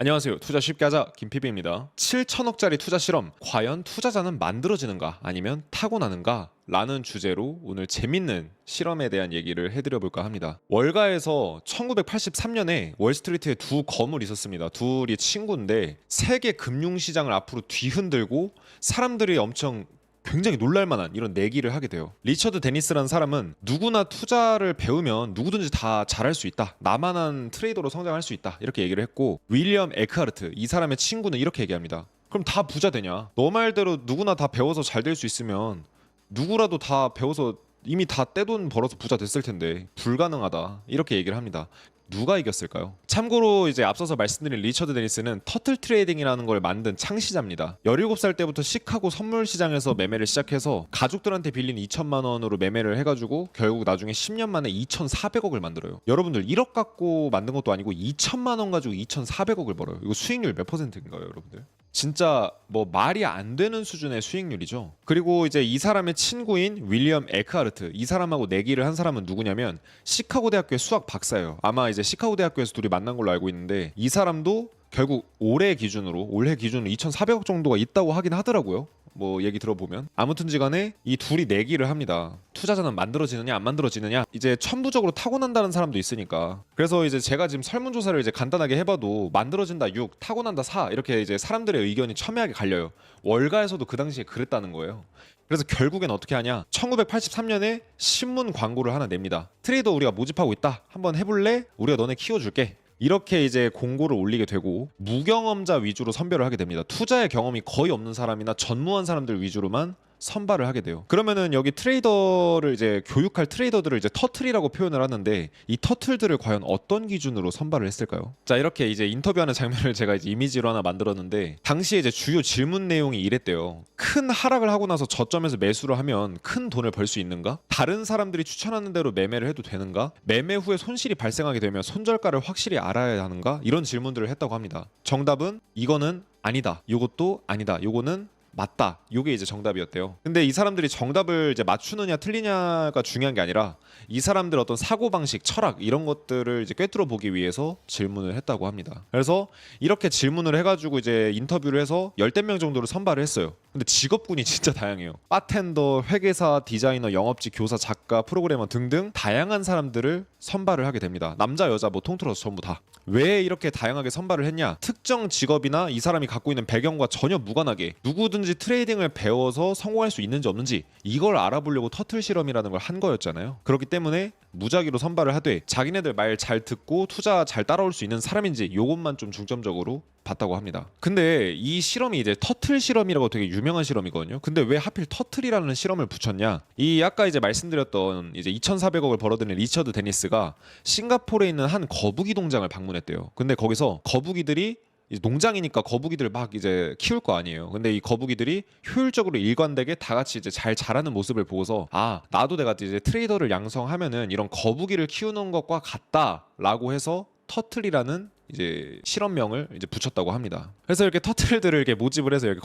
안녕하세요. 투자 쉽게 하자 김PB입니다. 7천억짜리 투자 실험, 과연 투자자는 만들어지는가 아니면 타고나는가? 라는 주제로 오늘 재밌는 실험에 대한 얘기를 해드려 볼까 합니다. 월가에서 1983년에 월스트리트에 두 거물이 있었습니다. 둘이 친구인데 세계 금융시장을 앞으로 뒤흔들고 사람들이 엄청 굉장히 놀랄만한 이런 내기를 하게 돼요. 리처드 데니스라는 사람은 누구나 투자를 배우면 누구든지 다 잘할 수 있다, 나만한 트레이더로 성장할 수 있다, 이렇게 얘기를 했고, 윌리엄 에크하르트 이 사람의 친구는 이렇게 얘기합니다. 그럼 다 부자 되냐? 너 말대로 누구나 다 배워서 잘 될 수 있으면 누구라도 다 배워서 이미 다 떼돈 벌어서 부자 됐을 텐데 불가능하다, 이렇게 얘기를 합니다. 누가 이겼을까요? 참고로 이제 앞서서 말씀드린 리처드 데니스는 터틀 트레이딩이라는 걸 만든 창시자입니다. 17살 때부터 시카고 선물 시장에서 매매를 시작해서 가족들한테 빌린 2천만 원으로 매매를 해가지고 결국 나중에 10년 만에 2,400억을 만들어요. 여러분들 1억 갖고 만든 것도 아니고 2천만 원 가지고 2,400억을 벌어요. 이거 수익률 몇 퍼센트인가요, 여러분들? 진짜 뭐 말이 안 되는 수준의 수익률이죠. 그리고 이제 이 사람의 친구인 윌리엄 에크하르트, 이 사람하고 내기를 한 사람은 누구냐면 시카고 대학교의 수학 박사예요. 아마 이제 시카고 대학교에서 둘이 만난 걸로 알고 있는데, 이 사람도 결국 올해 기준으로 2,400억 정도가 있다고 하긴 하더라고요. 뭐 얘기 들어보면. 아무튼지간에 이 둘이 내기를 합니다. 투자자는 만들어지느냐 안 만들어지느냐. 이제 천부적으로 타고난다는 사람도 있으니까. 그래서 이제 제가 지금 설문조사를 이제 간단하게 해봐도 만들어진다 6, 타고난다 4, 이렇게 이제 사람들의 의견이 첨예하게 갈려요. 월가에서도 그 당시에 그랬다는 거예요. 그래서 결국엔 어떻게 하냐, 1983년에 신문 광고를 하나 냅니다. 트레이더 우리가 모집하고 있다, 한번 해볼래? 우리가 너네 키워줄게. 이렇게 이제 공고를 올리게 되고 무경험자 위주로 선별을 하게 됩니다. 투자의 경험이 거의 없는 사람이나 전무한 사람들 위주로만 선발을 하게 돼요. 그러면은 여기 트레이더를 이제 교육할 트레이더들을 이제 터틀이라고 표현을 하는데, 이 터틀들을 과연 어떤 기준으로 선발을 했을까요? 자, 이렇게 이제 인터뷰하는 장면을 제가 이제 이미지로 하나 만들었는데, 당시에 이제 주요 질문 내용이 이랬대요. 큰 하락을 하고 나서 저점에서 매수를 하면 큰 돈을 벌 수 있는가? 다른 사람들이 추천하는 대로 매매를 해도 되는가? 매매 후에 손실이 발생하게 되면 손절가를 확실히 알아야 하는가? 이런 질문들을 했다고 합니다. 정답은 이거는 아니다, 요것도 아니다, 요거는 맞다, 요게 이제 정답이었대요. 근데 이 사람들이 정답을 이제 맞추느냐 틀리냐가 중요한 게 아니라 이 사람들 어떤 사고방식, 철학, 이런 것들을 이제 꿰뚫어 보기 위해서 질문을 했다고 합니다. 그래서 이렇게 질문을 해가지고 이제 인터뷰를 해서 10대 명 정도를 선발을 했어요. 근데 직업군이 진짜 다양해요. 바텐더, 회계사, 디자이너, 영업직, 교사, 작가, 프로그래머 등등 다양한 사람들을 선발을 하게 됩니다. 남자, 여자 뭐 통틀어서 전부 다. 왜 이렇게 다양하게 선발을 했냐? 특정 직업이나 이 사람이 갖고 있는 배경과 전혀 무관하게 누구든지 트레이딩을 배워서 성공할 수 있는지 없는지, 이걸 알아보려고 터틀 실험이라는 걸 한 거였잖아요. 그렇기 때문에 무작위로 선발을 하되 자기네들 말 잘 듣고 투자 잘 따라올 수 있는 사람인지 요것만 좀 중점적으로 봤다고 합니다. 근데 이 실험이 이제 터틀 실험이라고 되게 유명한 실험이거든요. 근데 왜 하필 터틀이라는 실험을 붙였냐? 이 아까 이제 말씀드렸던 이제 2,400억을 벌어들인 리처드 데니스가 싱가포르에 있는 한 거북이 농장을 방문했대요. 근데 거기서 거북이들이 농장이니까 거북이들 막 이제 키울 거 아니에요. 근데 이 거북이들이 효율적으로 일관되게 다 같이 이제 잘 자라는 모습을 보고서, 아, 나도 내가 이제 트레이더를 양성하면은 이런 거북이를 키우는 것과 같다라고 해서 터틀이라는 이제 실험명을 이제 붙였다고 합니다. 그래서 이렇게 터틀들을 이렇게 모집을 해서 이렇게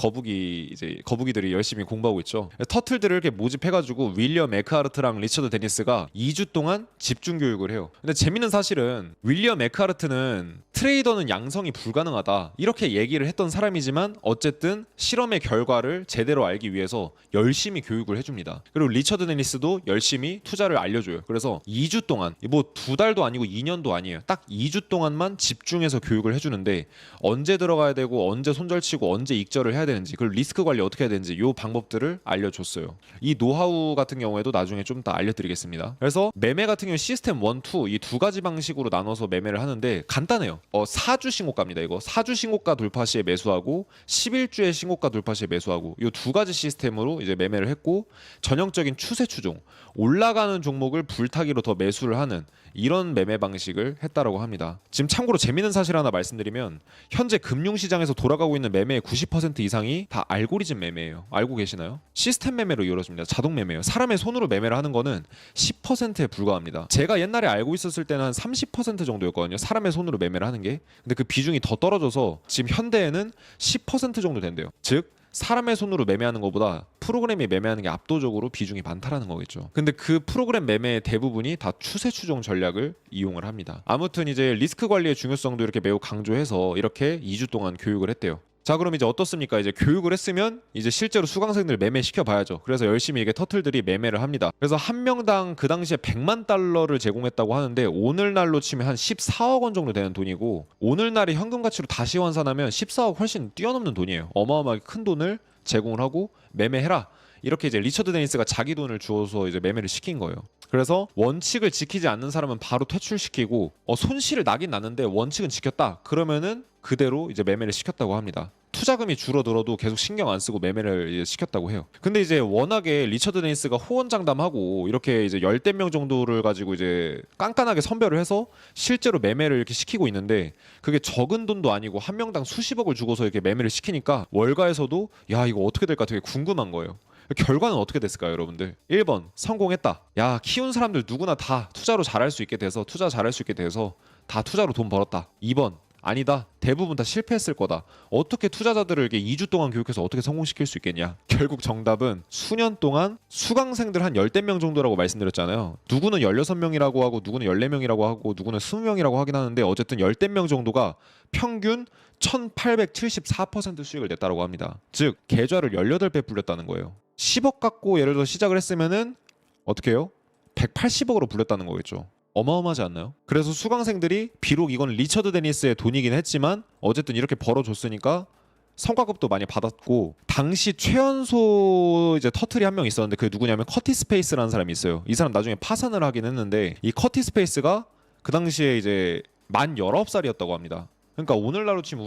거북이들이 열심히 공부하고 있죠. 터틀들을 이렇게 모집해가지고 윌리엄 에크하르트랑 리처드 데니스가 2주 동안 집중 교육을 해요. 근데 재밌는 사실은 윌리엄 에크하르트는 트레이더는 양성이 불가능하다, 이렇게 얘기를 했던 사람이지만 어쨌든 실험의 결과를 제대로 알기 위해서 열심히 교육을 해줍니다. 그리고 리처드 데니스도 열심히 투자를 알려줘요. 그래서 2주 동안, 뭐 2달도 아니고 2년도 아니에요. 딱 2주 동안만 집중해서 교육을 해주는데, 언제 들어가야 되고 언제 손절치고 언제 익절을 해야 되는지, 그리고 리스크 관리 어떻게 해야 되는지 요 방법들을 알려줬어요. 이 노하우 같은 경우에도 나중에 좀 더 알려드리겠습니다. 그래서 매매 같은 경우 시스템 1, 2 이 두 가지 방식으로 나눠서 매매를 하는데 간단해요. 4주 신고가입니다. 이거 4주 신고가 돌파 시에 매수하고 11주에 신고가 돌파 시에 매수하고, 이 두 가지 시스템으로 이제 매매를 했고, 전형적인 추세 추종, 올라가는 종목을 불타기로 더 매수를 하는 이런 매매 방식을 했다라고 합니다. 지금 참고로 재밌는 사실 하나 말씀드리면, 현재 금융시장에서 돌아가고 있는 매매의 90% 이상이 다 알고리즘 매매예요. 알고 계시나요? 시스템 매매로 이루어집니다. 자동 매매예요. 사람의 손으로 매매를 하는 거는 10%에 불과합니다. 제가 옛날에 알고 있었을 때는 한 30% 정도였거든요, 사람의 손으로 매매를 하는 게. 근데 그 비중이 더 떨어져서 지금 현대에는 10% 정도 된대요. 즉 사람의 손으로 매매하는 것보다 프로그램이 매매하는 게 압도적으로 비중이 많다라는 거겠죠. 근데 그 프로그램 매매의 대부분이 다 추세 추종 전략을 이용을 합니다. 아무튼 이제 리스크 관리의 중요성도 이렇게 매우 강조해서 이렇게 2주 동안 교육을 했대요. 자, 그럼 이제 어떻습니까? 이제 교육을 했으면 이제 실제로 수강생들 매매시켜 봐야죠. 그래서 열심히 이게 터틀들이 매매를 합니다. 그래서 한 명당 그 당시에 100만 달러를 제공했다고 하는데 오늘날로 치면 한 14억 원 정도 되는 돈이고, 오늘날의 현금 가치로 다시 환산하면 14억 훨씬 뛰어넘는 돈이에요. 어마어마하게 큰 돈을 제공을 하고 매매해라, 이렇게 이제 리처드 데니스가 자기 돈을 주어서 이제 매매를 시킨 거예요. 그래서 원칙을 지키지 않는 사람은 바로 퇴출시키고, 손실을 나긴 났는데 원칙은 지켰다 그러면은 그대로 이제 매매를 시켰다고 합니다. 투자금이 줄어들어도 계속 신경 안 쓰고 매매를 이제 시켰다고 해요. 근데 이제 워낙에 리처드 데니스가 호언장담하고 이렇게 이제 열댓 명 정도를 가지고 이제 깐깐하게 선별을 해서 실제로 매매를 이렇게 시키고 있는데, 그게 적은 돈도 아니고 한 명당 수십억을 주고서 이렇게 매매를 시키니까 월가에서도 야, 이거 어떻게 될까 되게 궁금한 거예요. 결과는 어떻게 됐을까요, 여러분들? 1번 성공했다. 야, 키운 사람들 누구나 다 투자로 잘할 수 있게 돼서 투자 잘할 수 있게 돼서 다 투자로 돈 벌었다. 2번 아니다. 대부분 다 실패했을 거다. 어떻게 투자자들을 이렇게 2주 동안 교육해서 어떻게 성공시킬 수 있겠냐? 결국 정답은 수년 동안 수강생들 한 열댓 명 정도라고 말씀드렸잖아요. 누구는 16명이라고 하고 누구는 14명이라고 하고 누구는 20명이라고 하긴 하는데 어쨌든 열댓 명 정도가 평균 1874% 수익을 냈다고 합니다. 즉 계좌를 18배 불렸다는 거예요. 10억 갖고 예를 들어 시작을 했으면은 어떻게 해요? 180억으로 불렸다는 거겠죠. 어마어마하지 않나요? 그래서 수강생들이 비록 이건 리처드 데니스의 돈이긴 했지만 어쨌든 이렇게 벌어줬으니까 성과급도 많이 받았고, 당시 최연소 이제 터틀이 한 명 있었는데 그게 누구냐면 커티스 페이스라는 사람이 있어요. 이 사람 나중에 파산을 하긴 했는데 이 커티스 페이스가 그 당시에 이제 만 19살이었다고 합니다. 그러니까 오늘날로 치면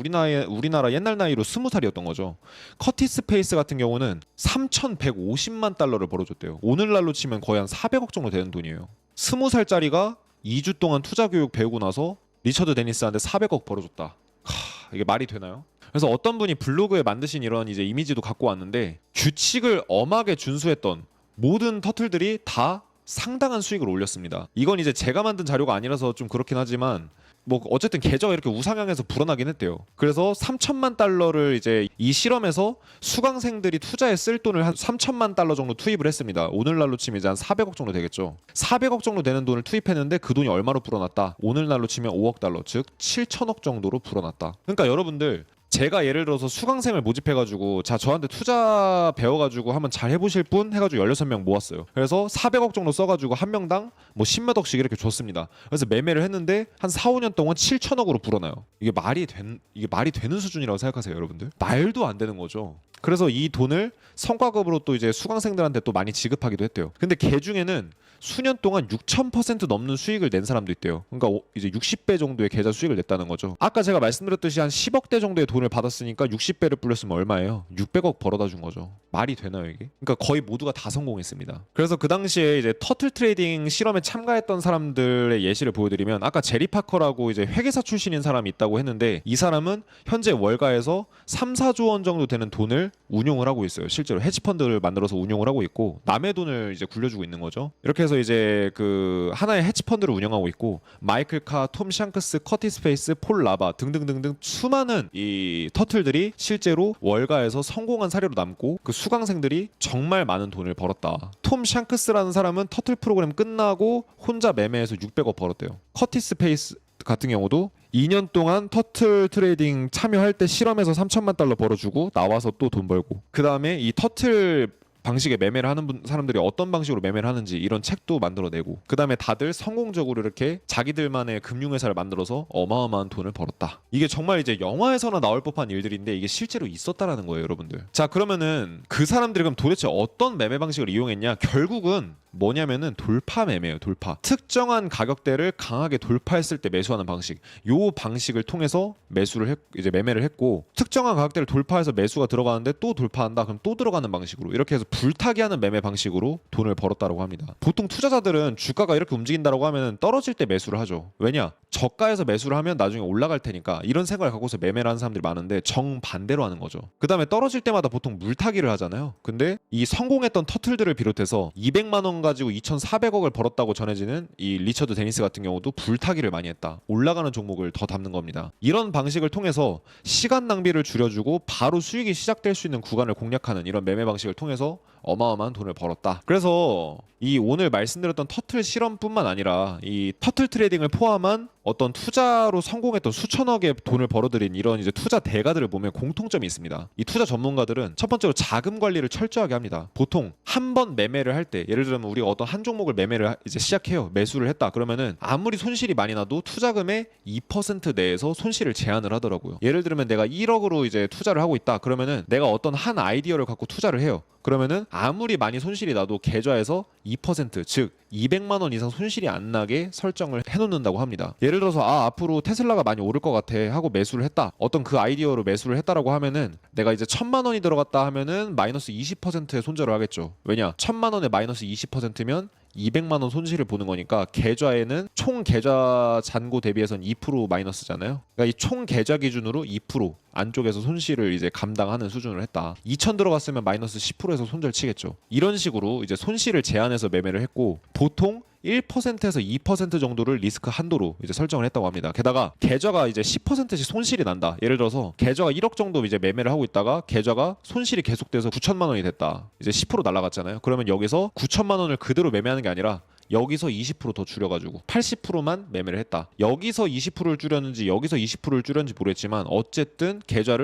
우리나라 옛날 나이로 20살이었던 거죠. 커티스 페이스 같은 경우는 3,150만 달러를 벌어줬대요. 오늘날로 치면 거의 한 400억 정도 되는 돈이에요. 20살짜리가 2주 동안 투자 교육 배우고 나서 리처드 데니스한테 400억 벌어줬다. 이게 말이 되나요? 그래서 어떤 분이 블로그에 만드신 이런 이제 이미지도 갖고 왔는데, 규칙을 엄하게 준수했던 모든 터틀들이 다 상당한 수익을 올렸습니다. 이건 이제 제가 만든 자료가 아니라서 좀 그렇긴 하지만 뭐 어쨌든 계좌가 이렇게 우상향해서 불어나긴 했대요. 그래서 3천만 달러를 이제 이 실험에서 수강생들이 투자에 쓸 돈을 한 3천만 달러 정도 투입을 했습니다. 오늘날로 치면 이제 한 400억 정도 되겠죠. 400억 정도 되는 돈을 투입했는데 그 돈이 얼마로 불어났다? 오늘날로 치면 5억 달러, 즉 7천억 정도로 불어났다. 그러니까 여러분들, 제가 예를 들어서 수강생을 모집해가지고 자 저한테 투자 배워가지고 한번 잘 해보실 분 해가지고 16명 모았어요. 그래서 400억 정도 써가지고 한 명당 뭐 10몇 억씩 이렇게 줬습니다. 그래서 매매를 했는데 한 4, 5년 동안 7천억으로 불어나요. 이게 말이 되는 수준이라고 생각하세요, 여러분들? 말도 안 되는 거죠. 그래서 이 돈을 성과급으로 또 이제 수강생들한테 또 많이 지급하기도 했대요. 근데 걔 중에는 수년 동안 6,000% 넘는 수익을 낸 사람도 있대요. 그러니까 이제 60배 정도의 계좌 수익을 냈다는 거죠. 아까 제가 말씀드렸듯이 한 10억대 정도의 돈을 받았으니까 60배를 불렸으면 얼마예요? 600억 벌어다 준 거죠. 말이 되나요, 이게? 그러니까 거의 모두가 다 성공했습니다. 그래서 그 당시에 이제 터틀 트레이딩 실험에 참가했던 사람들의 예시를 보여드리면, 아까 제리 파커라고 이제 회계사 출신인 사람이 있다고 했는데, 이 사람은 현재 월가에서 3, 4조 원 정도 되는 돈을 운용을 하고 있어요. 실제로 헤지펀드를 만들어서 운용을 하고 있고 남의 돈을 이제 굴려주고 있는 거죠. 이렇게 해서 이제 그 하나의 헤지펀드를 운영하고 있고, 마이클 카, 톰 샹크스, 커티스 페이스, 폴 라바 등등등등 수많은 이 터틀들이 실제로 월가에서 성공한 사례로 남고 그 수강생들이 정말 많은 돈을 벌었다. 톰 샹크스라는 사람은 터틀 프로그램 끝나고 혼자 매매해서 600억 벌었대요. 커티스 페이스 같은 경우도 2년 동안 터틀 트레이딩 참여할 때 실험에서 3천만 달러 벌어주고 나와서 또 돈 벌고, 그 다음에 이 터틀 방식의 매매를 하는 사람들이 어떤 방식으로 매매를 하는지 이런 책도 만들어내고, 그 다음에 다들 성공적으로 이렇게 자기들만의 금융회사를 만들어서 어마어마한 돈을 벌었다. 이게 정말 이제 영화에서나 나올 법한 일들인데 이게 실제로 있었다라는 거예요, 여러분들. 자, 그러면은 그 사람들이 그럼 도대체 어떤 매매 방식을 이용했냐? 결국은 뭐냐면은 돌파 매매예요. 돌파. 특정한 가격대를 강하게 돌파했을 때 매수하는 방식. 요 방식을 통해서 이제 매매를 했고, 특정한 가격대를 돌파해서 매수가 들어가는데 또 돌파한다. 그럼 또 들어가는 방식으로 이렇게 해서 불타기 하는 매매 방식으로 돈을 벌었다고 합니다. 보통 투자자들은 주가가 이렇게 움직인다라고 하면은 떨어질 때 매수를 하죠. 왜냐? 저가에서 매수를 하면 나중에 올라갈 테니까, 이런 생각을 갖고서 매매를 하는 사람들이 많은데 정반대로 하는 거죠. 그 다음에 떨어질 때마다 보통 물타기를 하잖아요. 근데 이 성공했던 터틀들을 비롯해서 200만 원가 가지고 2,400억을 벌었다고 전해지는 이 리처드 데니스 같은 경우도 불타기를 많이 했다. 올라가는 종목을 더 담는 겁니다. 이런 방식을 통해서 시간 낭비를 줄여주고 바로 수익이 시작될 수 있는 구간을 공략하는 이런 매매 방식을 통해서 어마어마한 돈을 벌었다. 그래서 이 오늘 말씀드렸던 터틀 실험뿐만 아니라 이 터틀 트레이딩을 포함한 어떤 투자로 성공했던 수천억의 돈을 벌어들인 이런 이제 투자 대가들을 보면 공통점이 있습니다. 이 투자 전문가들은 첫 번째로 자금 관리를 철저하게 합니다. 보통 한 번 매매를 할 때, 예를 들면 우리가 어떤 한 종목을 매매를 이제 시작해요. 매수를 했다. 그러면은 아무리 손실이 많이 나도 투자금의 2% 내에서 손실을 제한을 하더라고요. 예를 들면 내가 1억으로 이제 투자를 하고 있다. 그러면은 내가 어떤 한 아이디어를 갖고 투자를 해요. 그러면은 아무리 많이 손실이 나도 계좌에서 2%, 즉 200만 원 이상 손실이 안 나게 설정을 해놓는다고 합니다. 예를 들어서 앞으로 테슬라가 많이 오를 것 같아 하고 매수를 했다. 어떤 그 아이디어로 매수를 했다라고 하면은 내가 이제 1,000만 원이 들어갔다 하면은 마이너스 20%의 손절을 하겠죠. 왜냐? 1,000만 원에 마이너스 20%면 200만 원 손실을 보는 거니까 계좌에는 총 계좌 잔고 대비해서는 2% 마이너스잖아요. 그러니까 이 총 계좌 기준으로 2% 안쪽에서 손실을 이제 감당하는 수준을 했다. 2,000 들어갔으면 마이너스 10%에서 손절 치겠죠. 이런 식으로 이제 손실을 제한해서 매매를 했고 보통 1%에서 2% 정도를 리스크 한도로 이제 설정을 했다고 합니다. 게다가 계좌가 이제 10%씩 손실이 난다. 예를 들어서 계좌가 1억 정도 이제 매매를 하고 있다가 계좌가 손실이 계속돼서 9천만 원이 됐다. 이제 10% 날라갔잖아요. 그러면 여기서 9천만 원을 그대로 매매하는 게 아니라 여기서 20% 더 줄여가지고 80%만 매매를 했다. 여기서 20%를 줄였는지 여기서 20%를 줄였는지 모르겠지만 어쨌든 계좌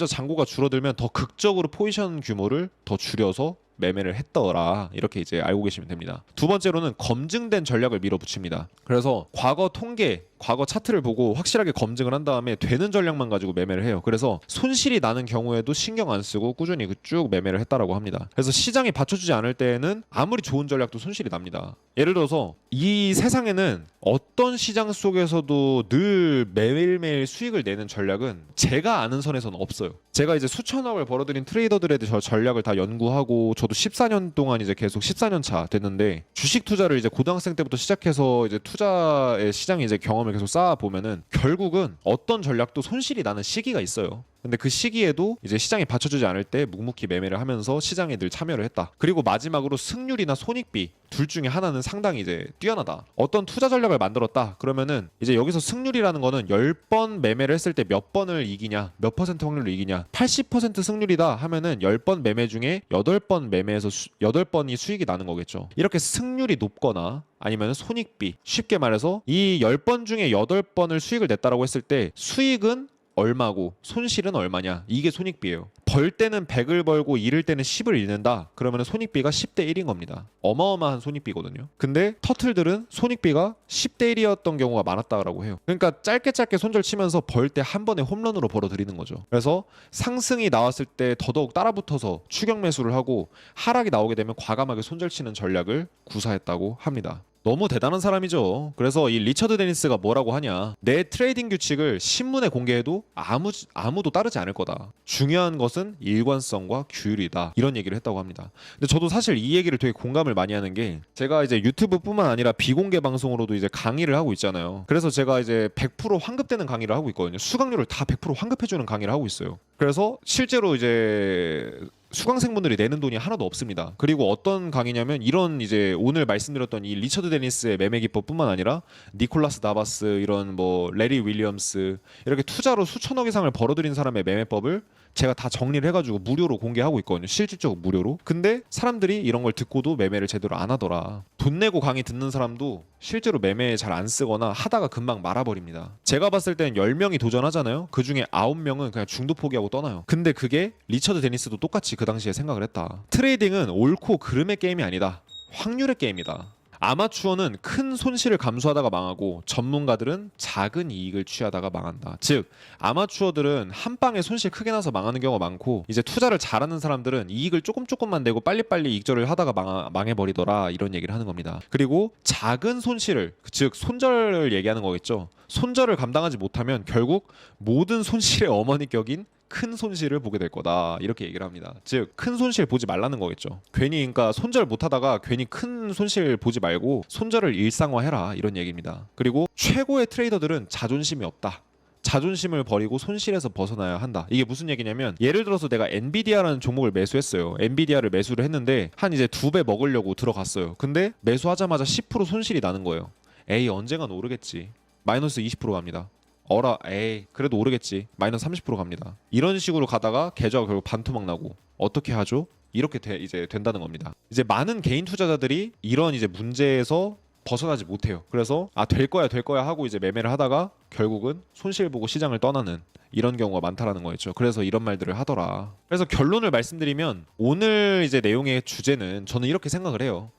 잔고가 줄어들면 더 극적으로 포지션 규모를 더 줄여서 매매를 했더라. 이렇게 이제 알고 계시면 됩니다. 두 번째로는 검증된 전략을 밀어붙입니다. 그래서 과거 통계, 과거 차트를 보고 확실하게 검증을 한 다음에 되는 전략만 가지고 매매를 해요. 그래서 손실이 나는 경우에도 신경 안 쓰고 꾸준히 쭉 매매를 했다라고 합니다. 그래서 시장이 받쳐주지 않을 때에는 아무리 좋은 전략도 손실이 납니다. 예를 들어서 이 세상에는 어떤 시장 속에서도 늘 매일매일 수익을 내는 전략은 제가 아는 선에서는 없어요. 제가 이제 수천억을 벌어들인 트레이더들에 대해 전략을 다 연구하고 저도 14년 동안 이제 계속 14년 차 됐는데 주식 투자를 이제 고등학생 때부터 시작해서 이제 투자의 시장에 이제 경험을 계속 쌓아 보면은 결국은 어떤 전략도 손실이 나는 시기가 있어요. 근데 그 시기에도 이제 시장이 받쳐주지 않을 때 묵묵히 매매를 하면서 시장에 늘 참여를 했다. 그리고 마지막으로 승률이나 손익비 둘 중에 하나는 상당히 이제 뛰어나다. 어떤 투자 전략을 만들었다. 그러면은 이제 여기서 승률이라는 거는 10번 매매를 했을 때 몇 번을 이기냐, 몇 퍼센트 확률로 이기냐. 80% 승률이다 하면은 10번 매매 중에 8번 매매에서 8번이 수익이 나는 거겠죠. 이렇게 승률이 높거나 아니면 손익비, 쉽게 말해서 이 10번 중에 8번을 수익을 냈다라고 했을 때 수익은 얼마고 손실은 얼마냐, 이게 손익비예요. 벌 때는 100을 벌고 잃을 때는 10을 잃는다. 그러면 손익비가 10대 1인 겁니다. 어마어마한 손익비거든요. 근데 터틀들은 손익비가 10대 1이었던 경우가 많았다고 해요. 그러니까 짧게 손절 치면서 벌 때 한 번에 홈런으로 벌어들이는 거죠. 그래서 상승이 나왔을 때 더더욱 따라붙어서 추격 매수를 하고 하락이 나오게 되면 과감하게 손절 치는 전략을 구사했다고 합니다. 너무 대단한 사람이죠. 그래서 이 리처드 데니스가 뭐라고 하냐, 내 트레이딩 규칙을 신문에 공개해도 아무도 따르지 않을 거다. 중요한 것은 일관성과 규율이다. 이런 얘기를 했다고 합니다. 근데 저도 사실 이 얘기를 되게 공감을 많이 하는 게, 제가 이제 유튜브뿐만 아니라 비공개 방송으로도 이제 강의를 하고 있잖아요. 그래서 제가 이제 100% 환급되는 강의를 하고 있거든요. 수강료를 다 100% 환급해주는 강의를 하고 있어요. 그래서 실제로 이제 수강생분들이 내는 돈이 하나도 없습니다. 그리고 어떤 강의냐면 이런 이제 오늘 말씀드렸던 이 리처드 데니스의 매매 기법뿐만 아니라 니콜라스 다바스, 이런 뭐 레리 윌리엄스, 이렇게 투자로 수천억 이상을 벌어들인 사람의 매매법을 제가 다 정리를 해가지고 무료로 공개하고 있거든요. 실질적으로 무료로. 근데 사람들이 이런 걸 듣고도 매매를 제대로 안 하더라. 돈 내고 강의 듣는 사람도 실제로 매매 잘 안 쓰거나 하다가 금방 말아버립니다. 제가 봤을 땐 10명이 도전하잖아요. 그 중에 9명은 그냥 중도 포기하고 떠나요. 근데 그게 리처드 데니스도 똑같이 그 당시에 생각을 했다. 트레이딩은 옳고 그름의 게임이 아니다. 확률의 게임이다. 아마추어는 큰 손실을 감수하다가 망하고 전문가들은 작은 이익을 취하다가 망한다. 즉 아마추어들은 한 방에 손실 크게 나서 망하는 경우가 많고, 이제 투자를 잘하는 사람들은 이익을 조금만 내고 빨리빨리 익절을 하다가 망해버리더라. 이런 얘기를 하는 겁니다. 그리고 작은 손실을, 즉 손절을 얘기하는 거겠죠. 손절을 감당하지 못하면 결국 모든 손실의 어머니 격인 큰 손실을 보게 될 거다. 이렇게 얘기를 합니다. 즉 큰 손실 보지 말라는 거겠죠. 괜히, 그러니까 손절 못하다가 괜히 큰 손실 보지 말고 손절을 일상화해라. 이런 얘기입니다. 그리고 최고의 트레이더들은 자존심이 없다. 자존심을 버리고 손실에서 벗어나야 한다. 이게 무슨 얘기냐면 예를 들어서 내가 엔비디아라는 종목을 매수했어요. 엔비디아를 매수를 했는데 한 이제 2배 먹으려고 들어갔어요. 근데 매수하자마자 10% 손실이 나는 거예요. 에이 언젠간 오르겠지. 마이너스 20% 갑니다. 어라 에이 그래도 오르겠지. 마이너스 30% 갑니다. 이런 식으로 가다가 계좌가 결국 반토막 나고 어떻게 하죠? 이렇게 이제 된다는 겁니다. 이제 많은 개인 투자자들이 이런 이제 문제에서 벗어나지 못해요. 그래서 될 거야 하고 이제 매매를 하다가 결국은 손실 보고 시장을 떠나는 이런 경우가 많다라는 거였죠. 그래서 이런 말들을 하더라. 그래서 결론을 말씀드리면 오늘 이제 내용의 주제는 저는 이렇게 생각을 해요.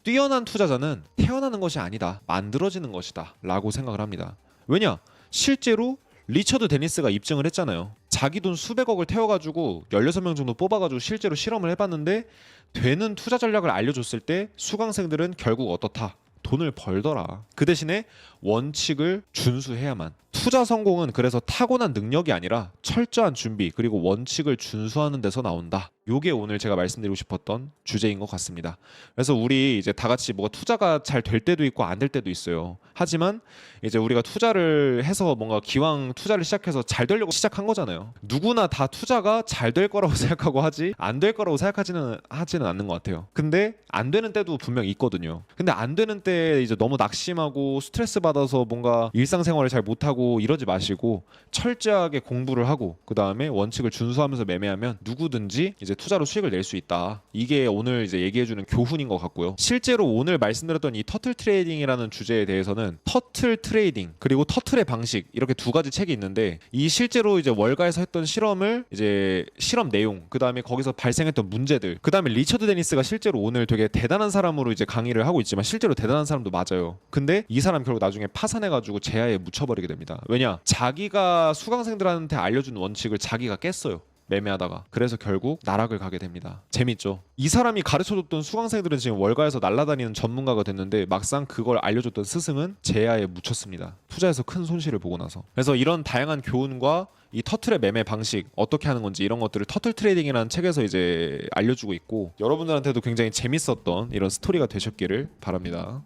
뛰어난 투자자는 태어나는 것이 아니다. 만들어지는 것이다. 라고 생각을 합니다. 왜냐? 실제로 리처드 데니스가 입증을 했잖아요. 자기 돈 수백억을 태워가지고 16명 정도 뽑아가지고 실제로 실험을 해봤는데 되는 투자 전략을 알려줬을 때 수강생들은 결국 어떻다? 돈을 벌더라. 그 대신에 원칙을 준수해야만. 투자 성공은 그래서 타고난 능력이 아니라 철저한 준비 그리고 원칙을 준수하는 데서 나온다. 요게 오늘 제가 말씀드리고 싶었던 주제인 것 같습니다. 그래서 우리 이제 다 같이 뭐가 투자가 잘 될 때도 있고 안 될 때도 있어요. 하지만 이제 우리가 투자를 해서 뭔가 기왕 투자를 시작해서 잘 되려고 시작한 거잖아요. 누구나 다 투자가 잘 될 거라고 생각하고 하지 안 될 거라고 생각하지는 않는 것 같아요. 근데 안 되는 때도 분명 있거든요. 근데 안 되는 때 이제 너무 낙심하고 스트레스 받아서 뭔가 일상생활을 잘 못하고 이러지 마시고 철저하게 공부를 하고 그 다음에 원칙을 준수하면서 매매하면 누구든지 이제 투자로 수익을 낼 수 있다. 이게 오늘 이제 얘기해주는 교훈인 것 같고요. 실제로 오늘 말씀드렸던 이 터틀 트레이딩이라는 주제에 대해서는 터틀 트레이딩 그리고 터틀의 방식 이렇게 두 가지 책이 있는데 이 실제로 이제 월가에서 했던 실험을 이제 실험 내용 그 다음에 거기서 발생했던 문제들 그 다음에 리처드 데니스가 실제로 오늘 되게 대단한 사람으로 이제 강의를 하고 있지만 실제로 대단한 사람도 맞아요. 근데 이 사람 결국 나중에 파산해가지고 제야에 묻혀버리게 됩니다. 왜냐? 자기가 수강생들한테 알려준 원칙을 자기가 깼어요. 매매하다가. 그래서 결국 나락을 가게 됩니다. 재밌죠? 이 사람이 가르쳐줬던 수강생들은 지금 월가에서 날아다니는 전문가가 됐는데 막상 그걸 알려줬던 스승은 제야에 묻혔습니다. 투자에서 큰 손실을 보고 나서. 그래서 이런 다양한 교훈과 이 터틀의 매매 방식 어떻게 하는 건지 이런 것들을 터틀 트레이딩이라는 책에서 이제 알려주고 있고 여러분들한테도 굉장히 재밌었던 이런 스토리가 되셨기를 바랍니다.